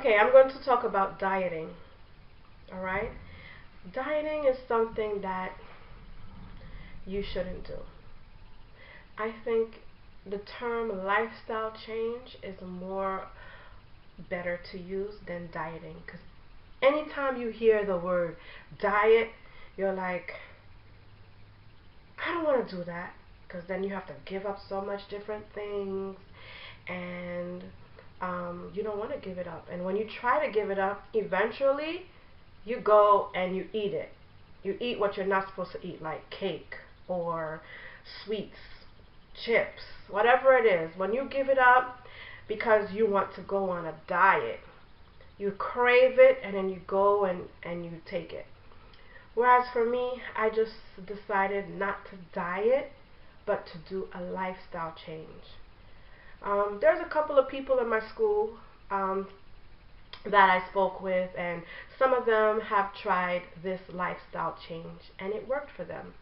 Okay, I'm going to talk about dieting. All right? Dieting is something that you shouldn't do. I think the term lifestyle change is more better to use than dieting because anytime you hear the word diet, you're like, I don't want to do that because then you have to give up so much different things and you don't want to give it up. And when you try to give it up, eventually you go and you eat it. You eat what you're not supposed to eat, like cake or sweets, chips, whatever it is. When you give it up because you want to go on a diet, you crave it and then you go and you take it. Whereas for me, I just decided not to diet, but to do a lifestyle change. There's a couple of people in my school um, that I spoke with, and some of them have tried this lifestyle change, and it worked for them.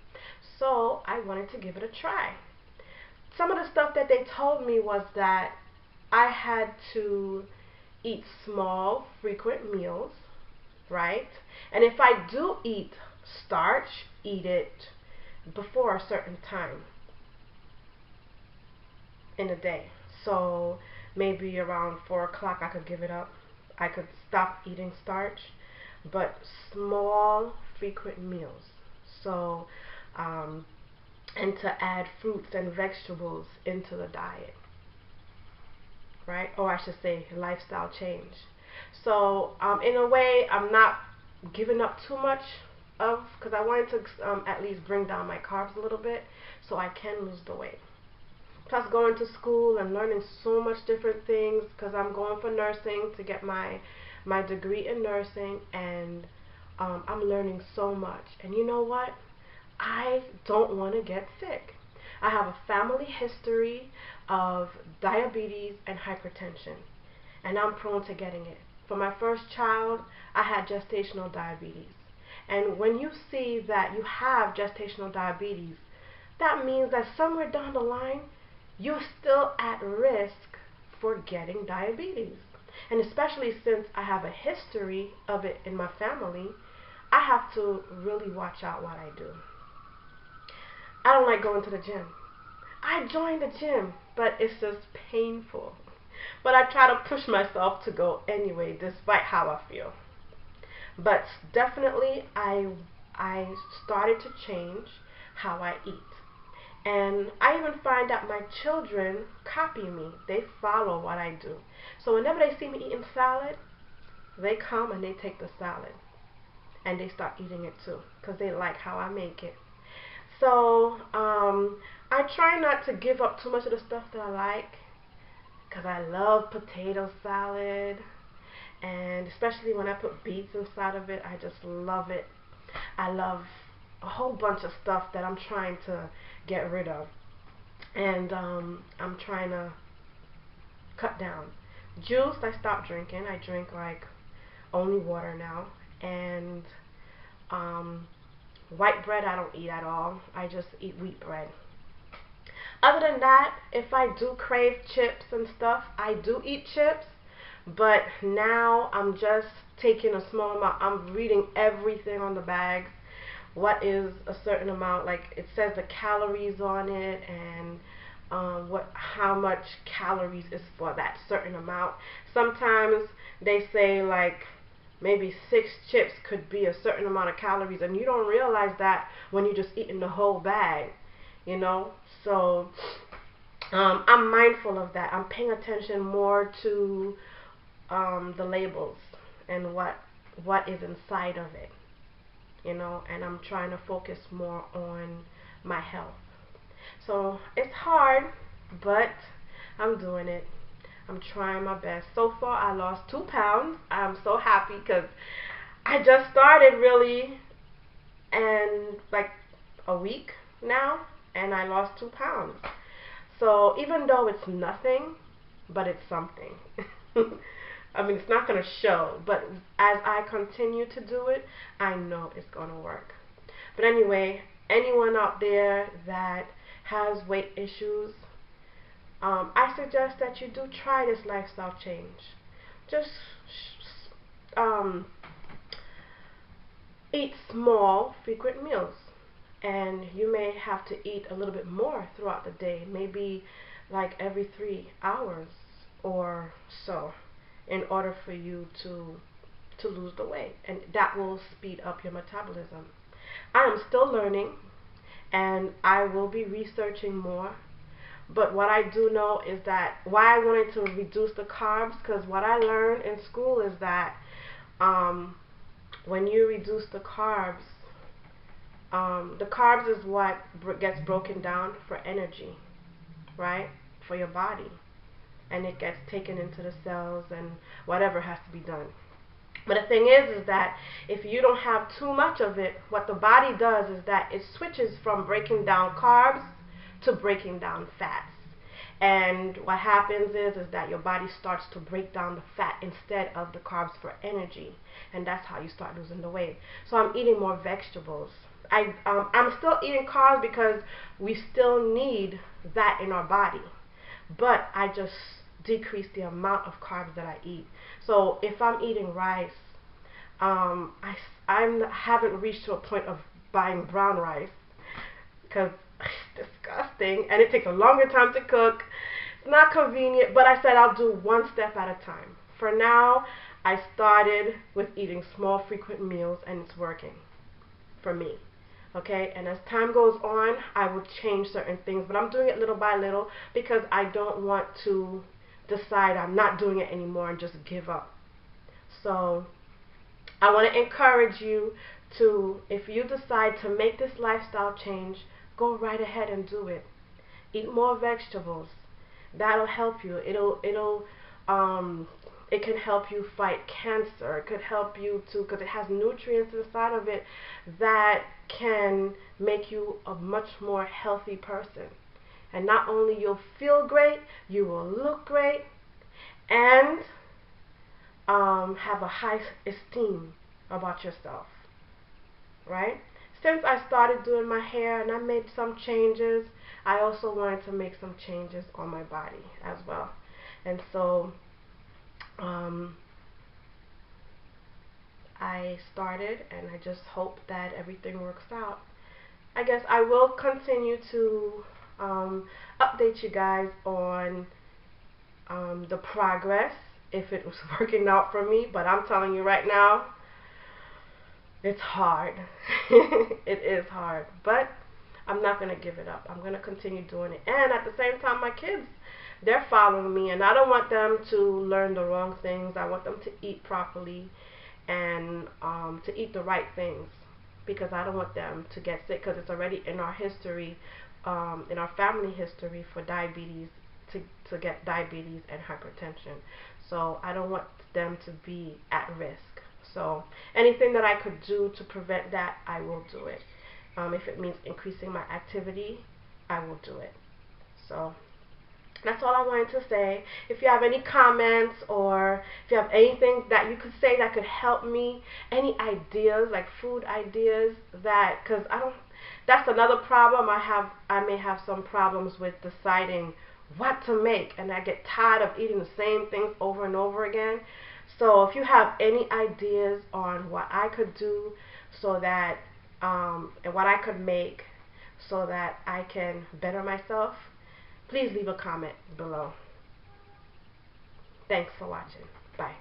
So I wanted to give it a try. Some of the stuff that they told me was that I had to eat small, frequent meals, right? And if I do eat starch, eat it before a certain time in a day. So maybe around 4 o'clock I could give it up. I could stop eating starch, but small, frequent meals. So, um, and to add fruits and vegetables into the diet, right? Or I should say, lifestyle change. So, in a way, I'm not giving up too much of, because I wanted to at least bring down my carbs a little bit so I can lose the weight. Plus going to school and learning so much different things because I'm going for nursing to get my degree in nursing, and I'm learning so much. And you know what? I don't want to get sick. I have a family history of diabetes and hypertension, and I'm prone to getting it. For my first child, I had gestational diabetes. And when you see that you have gestational diabetes, that means that somewhere down the line, you're still at risk for getting diabetes. And especially since I have a history of it in my family, I have to really watch out what I do. I don't like going to the gym. I joined the gym, but it's just painful. But I try to push myself to go anyway, despite how I feel. But definitely, I started to change how I eat. And I even find that my children copy me. They follow what I do. So whenever they see me eating salad, they come and they take the salad. And they start eating it too. Because they like how I make it. So I try not to give up too much of the stuff that I like. Because I love potato salad. And especially when I put beets inside of it, I just love it. I love a whole bunch of stuff that I'm trying to get rid of. And I'm trying to cut down. Juice, I stopped drinking. I drink like only water now. And um, white bread, I don't eat at all. I just eat wheat bread. Other than that, if I do crave chips and stuff, I do eat chips. But now I'm just taking a small amount. I'm reading everything on the bags. What is a certain amount? Like it says the calories on it, and how much calories is for that certain amount. Sometimes they say like maybe 6 chips could be a certain amount of calories, and you don't realize that when you're just eating the whole bag, you know. So I'm mindful of that. I'm paying attention more to the labels and what is inside of it, you know, and I'm trying to focus more on my health. So it's hard, but I'm doing it. I'm trying my best. So far, I lost 2 pounds. I'm so happy because I just started really, and like a week now, and I lost 2 pounds. So even though it's nothing, but it's something. I mean, it's not going to show, but as I continue to do it, I know it's going to work. But anyway, anyone out there that has weight issues, I suggest that you do try this lifestyle change. just um, eat small, frequent meals. And you may have to eat a little bit more throughout the day, maybe like every 3 hours or so, in order for you to lose the weight, and that will speed up your metabolism. I am still learning, and I will be researching more. But what I do know is that why I wanted to reduce the carbs, because what I learned in school is that um, when you reduce the carbs is what gets broken down for energy, right? For your body. And it gets taken into the cells and whatever has to be done. But the thing is that if you don't have too much of it, what the body does is that it switches from breaking down carbs to breaking down fats. And what happens is that your body starts to break down the fat instead of the carbs for energy. And that's how you start losing the weight. So I'm eating more vegetables. I'm still eating carbs because we still need that in our body. But I just decrease the amount of carbs that I eat. So if I'm eating rice, I haven't reached to a point of buying brown rice because it's disgusting and it takes a longer time to cook. It's not convenient, but I said I'll do one step at a time. For now, I started with eating small, frequent meals, and it's working for me. Okay, and as time goes on, I will change certain things, but I'm doing it little by little because I don't want to decide I'm not doing it anymore and just give up. So I want to encourage you to, if you decide to make this lifestyle change, go right ahead and do it. Eat more vegetables. That'll help you. It can help you fight cancer. It could help you to, because it has nutrients inside of it that can make you a much more healthy person. And not only you'll feel great, you will look great, and have a high esteem about yourself, right? Since I started doing my hair and I made some changes, I also wanted to make some changes on my body as well. And so I started, and I just hope that everything works out. I guess I will continue to update you guys on the progress if it was working out for me, but I'm telling you right now, it's hard. It is hard, but I'm not going to give it up. I'm going to continue doing it. And at the same time, my kids, they're following me, and I don't want them to learn the wrong things. I want them to eat properly and to eat the right things, because I don't want them to get sick, because it's already in our history, in our family history for diabetes, to get diabetes and hypertension. So I don't want them to be at risk. So anything that I could do to prevent that, I will do it. If it means increasing my activity, I will do it. So that's all I wanted to say. If you have any comments, or if you have anything that you could say that could help me, any ideas, like food ideas, that, because that's another problem I have. I may have some problems with deciding what to make, and I get tired of eating the same things over and over again. So if you have any ideas on what I could do so that and what I could make so that I can better myself, please leave a comment below. Thanks for watching. Bye.